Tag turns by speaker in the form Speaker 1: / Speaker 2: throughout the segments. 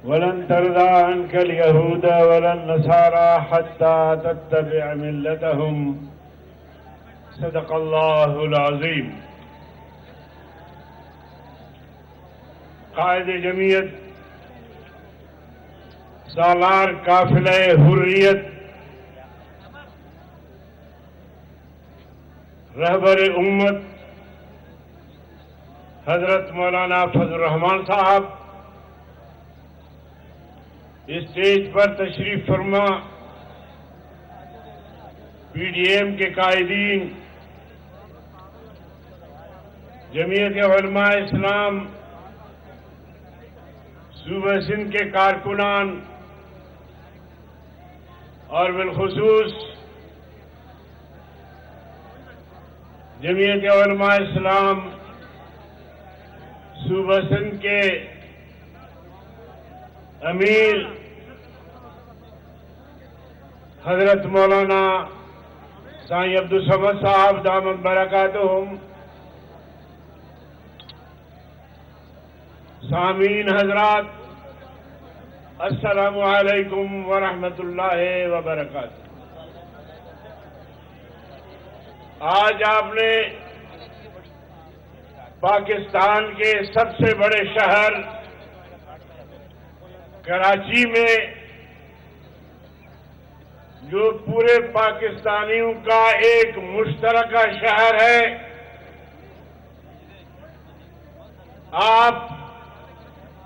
Speaker 1: ولن ترضى عنك اليهود ولا النصارى حتى تتبع ملتهم صدق الله العظیم۔ قائد جمعیت سالار قافلہ حریت رہبر امت حضرت مولانا فضل الرحمان صاحب، اسٹیج پر تشریف فرما پی ڈی ایم کے قائدین، جمعیت علماء اسلام صوبہ سندھ کے کارکنان اور بالخصوص جمعیت علماء اسلام صوبہ سندھ کے امیر حضرت مولانا سائیں عبدالصمد صاحب دامت برکاتہم، سامعین حضرات، السلام علیکم ورحمۃ اللہ وبرکاتہ۔ آج آپ نے پاکستان کے سب سے بڑے شہر کراچی میں، جو پورے پاکستانیوں کا ایک مشترکہ شہر ہے، آپ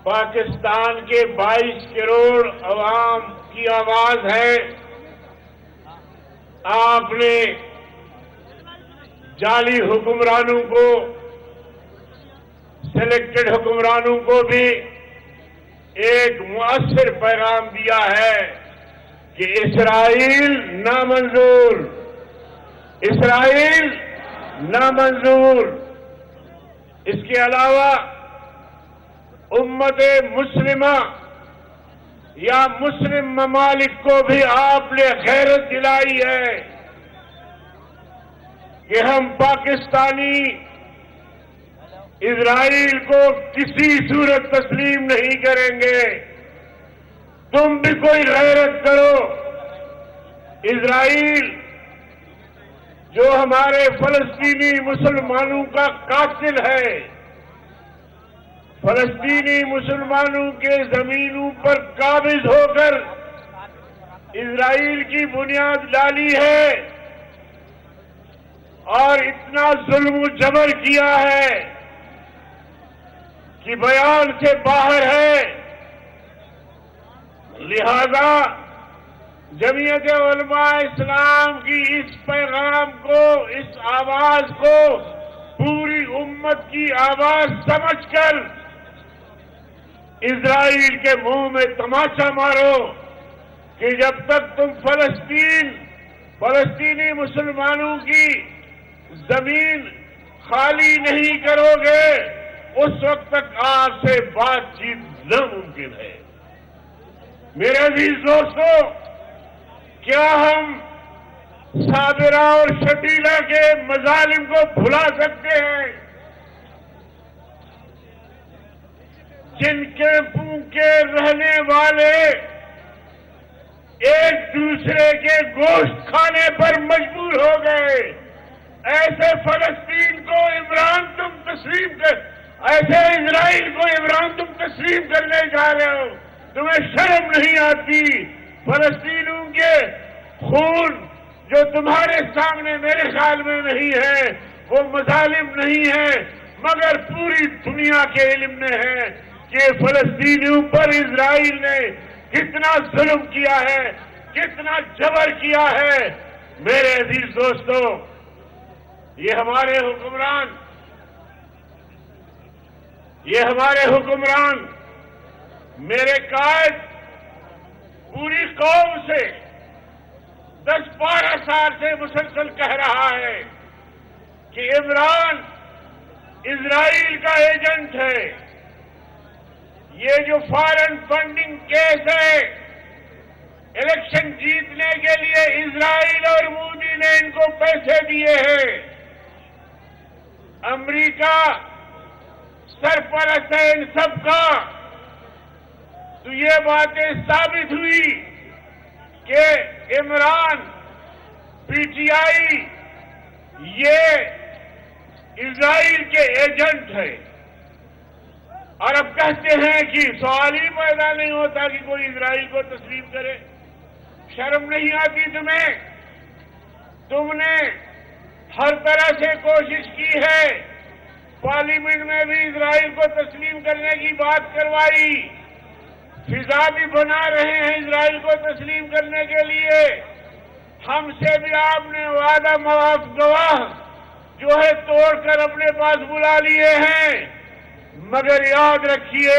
Speaker 1: پاکستان کے 22 کروڑ عوام کی آواز ہے۔ آپ نے جعلی حکمرانوں کو، سلیکٹڈ حکمرانوں کو بھی ایک مؤثر پیغام دیا ہے کہ اسرائیل نامنظور، اسرائیل نامنظور۔ اس کے علاوہ امت مسلمہ یا مسلم ممالک کو بھی آپ نے غیرت دلائی ہے کہ ہم پاکستانی اسرائیل کو کسی صورت تسلیم نہیں کریں گے۔ تم بھی کوئی غیرت کرو۔ اسرائیل جو ہمارے فلسطینی مسلمانوں کا قاتل ہے، فلسطینی مسلمانوں کے زمینوں پر قابض ہو کر اسرائیل کی بنیاد ڈالی ہے اور اتنا ظلم و جبر کیا ہے کہ بیان سے باہر ہے۔ لہذا جمعیت علماء اسلام کی اس پیغام کو، اس آواز کو پوری امت کی آواز سمجھ کر اسرائیل کے منہ میں تماچا مارو کہ جب تک تم فلسطینی مسلمانوں کی زمین خالی نہیں کرو گے، اس وقت تک آپ سے بات چیت ناممکن ہے۔ میرے عزیز دوستو، کیا ہم صابرہ اور شبیلہ کے مظالم کو بھلا سکتے ہیں؟ جن کے بھوکے رہنے والے ایک دوسرے کے گوشت کھانے پر مجبور ہو گئے، ایسے فلسطین کو عمران تم تسلیم کر، ایسے اسرائیل کو عمران تم تسلیم کرنے جا رہے ہو، تمہیں شرم نہیں آتی؟ فلسطینیوں کے خون جو تمہارے سامنے میرے خیال میں نہیں ہے، وہ مظالم نہیں ہے، مگر پوری دنیا کے علم میں ہے کہ فلسطینیوں پر اسرائیل نے کتنا ظلم کیا ہے، کتنا جبر کیا ہے۔ میرے عزیز دوستو، یہ ہمارے حکمران، میرے قائد پوری قوم سے 10-12 سال سے مسلسل کہہ رہا ہے کہ عمران اسرائیل کا ایجنٹ ہے۔ یہ جو فارن فنڈنگ کیس ہے، الیکشن جیتنے کے لیے اسرائیل اور مودی نے ان کو پیسے دیے ہیں۔ امریکہ سرپرست ہے ان سب کا۔ تو یہ باتیں ثابت ہوئی کہ عمران پی ٹی آئی یہ اسرائیل کے ایجنٹ ہے، اور اب کہتے ہیں کہ سوال ہی پیدا نہیں ہوتا کہ کوئی اسرائیل کو تسلیم کرے۔ شرم نہیں آتی تمہیں؟ تم نے ہر طرح سے کوشش کی ہے، پارلیمنٹ میں بھی اسرائیل کو تسلیم کرنے کی بات کروائی، فضا بھی بنا رہے ہیں اسرائیل کو تسلیم کرنے کے لیے۔ ہم سے بھی آپ نے وعدہ مواف گواہ جو ہے توڑ کر اپنے پاس بلا لیے ہیں، مگر یاد رکھیے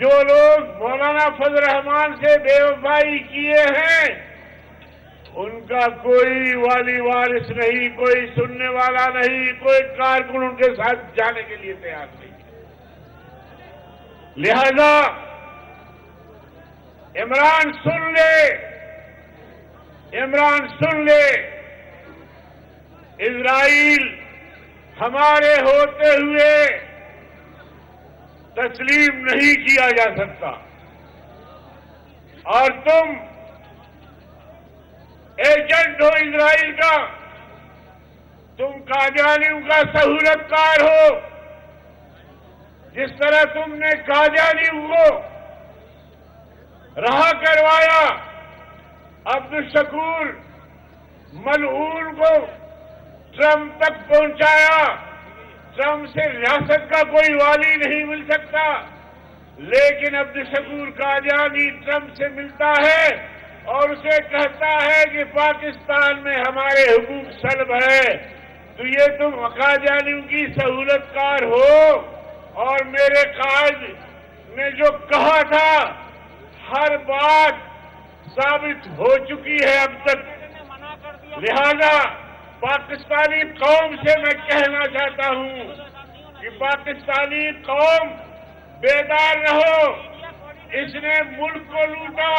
Speaker 1: جو لوگ مولانا فضل الرحمان سے بے وفائی کیے ہیں ان کا کوئی والی وارث نہیں، کوئی سننے والا نہیں، کوئی کارکن ان کے ساتھ جانے کے لیے تیار نہیں۔ لہذا عمران سن لے، عمران سن لے، اسرائیل ہمارے ہوتے ہوئے تسلیم نہیں کیا جا سکتا، اور تم ایجنٹ ہو اسرائیل کا، تم قادیانیوں کا سہولت کار ہو۔ جس طرح تم نے قادیانیوں کو رہا کروایا، عبدالشکور ملعون کو ٹرمپ تک پہنچایا، ٹرمپ سے ریاست کا کوئی والی نہیں مل سکتا، لیکن عبدالشکور قادیانی ٹرمپ سے ملتا ہے اور اسے کہتا ہے کہ پاکستان میں ہمارے حقوق سلب ہے۔ تو یہ تم قادیانیوں کی سہولت کار ہو، اور میرے قائد نے جو کہا تھا ہر بات ثابت ہو چکی ہے اب تک۔ لہذا پاکستانی قوم سے میں کہنا چاہتا ہوں کہ پاکستانی قوم بیدار رہو۔ اس نے ملک کو لوٹا،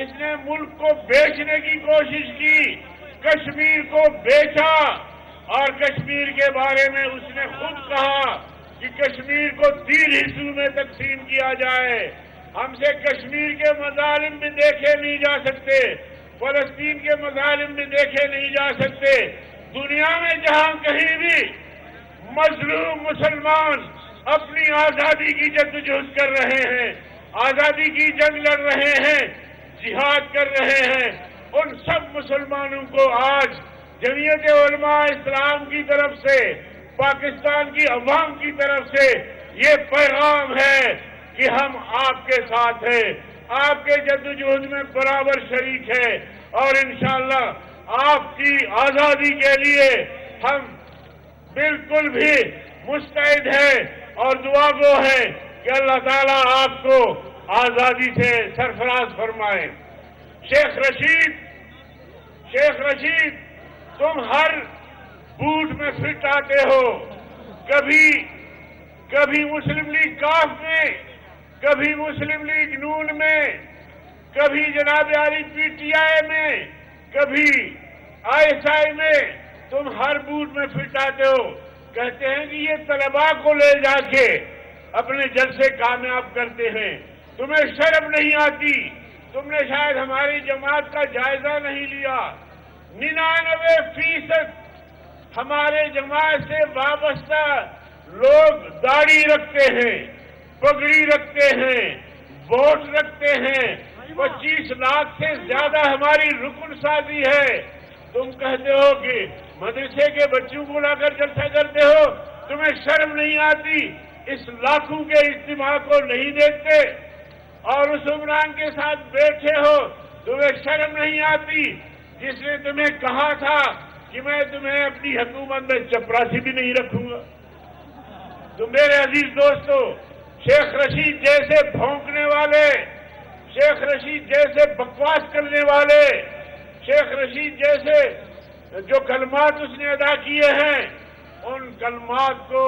Speaker 1: اس نے ملک کو بیچنے کی کوشش کی، کشمیر کو بیچا، اور کشمیر کے بارے میں اس نے خود کہا کہ کشمیر کو 3 حصوں میں تقسیم کیا جائے۔ ہم سے کشمیر کے مظالم بھی دیکھے نہیں جا سکتے، فلسطین کے مظالم بھی دیکھے نہیں جا سکتے۔ دنیا میں جہاں کہیں بھی مظلوم مسلمان اپنی آزادی کی جدوجہد کر رہے ہیں، آزادی کی جنگ لڑ رہے ہیں، جہاد کر رہے ہیں، ان سب مسلمانوں کو آج جمعیت علماء اسلام کی طرف سے، پاکستان کی عوام کی طرف سے یہ پیغام ہے کہ ہم آپ کے ساتھ ہیں، آپ کے جدوجہد میں برابر شریک ہے، اور انشاءاللہ آپ کی آزادی کے لیے ہم بالکل بھی مستعد ہیں اور دعا گو ہیں کہ اللہ تعالیٰ آپ کو آزادی سے سرفراز فرمائے۔ شیخ رشید تم ہر بوٹ میں فٹ آتے ہو، کبھی مسلم لیگ کاف میں، کبھی مسلم لیگ نون میں، کبھی جناب علی پی ٹی آئی میں، کبھی آئی ایس آئی میں، تم ہر بوٹ میں فٹ آتے ہو۔ کہتے ہیں کہ یہ طلباء کو لے جا کے اپنے جلسے کامیاب کرتے ہیں، تمہیں شرم نہیں آتی؟ تم نے شاید ہماری جماعت کا جائزہ نہیں لیا۔ 99% ہمارے جماعت سے وابستہ لوگ داڑھی رکھتے ہیں، پگڑی رکھتے ہیں، ووٹ رکھتے ہیں، 25 لاکھ سے زیادہ ہماری رکن سازی ہے۔ تم کہتے ہو کہ مدرسے کے بچوں کو لا کر جلسہ کرتے ہو، تمہیں شرم نہیں آتی؟ اس لاکھوں کے اجتماع کو نہیں دیکھتے اور اس عمران کے ساتھ بیٹھے ہو، تمہیں شرم نہیں آتی جس نے تمہیں کہا تھا کہ میں تمہیں اپنی حکومت میں چپراسی بھی نہیں رکھوں گا؟ تو میرے عزیز دوستو، شیخ رشید جیسے بھونکنے والے، شیخ رشید جیسے بکواس کرنے والے، شیخ رشید جیسے جو کلمات اس نے ادا کیے ہیں، ان کلمات کو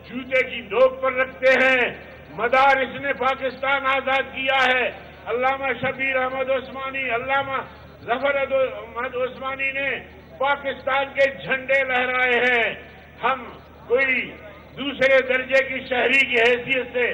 Speaker 1: جوتے کی نوک پر رکھتے ہیں۔ مدار اس نے پاکستان آزاد کیا ہے، علامہ شبیر احمد عثمانی، علامہ ظفر احمد عثمانی نے پاکستان کے جھنڈے لہرائے ہیں۔ ہم کوئی دوسرے درجے کی شہری کی حیثیت سے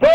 Speaker 2: 2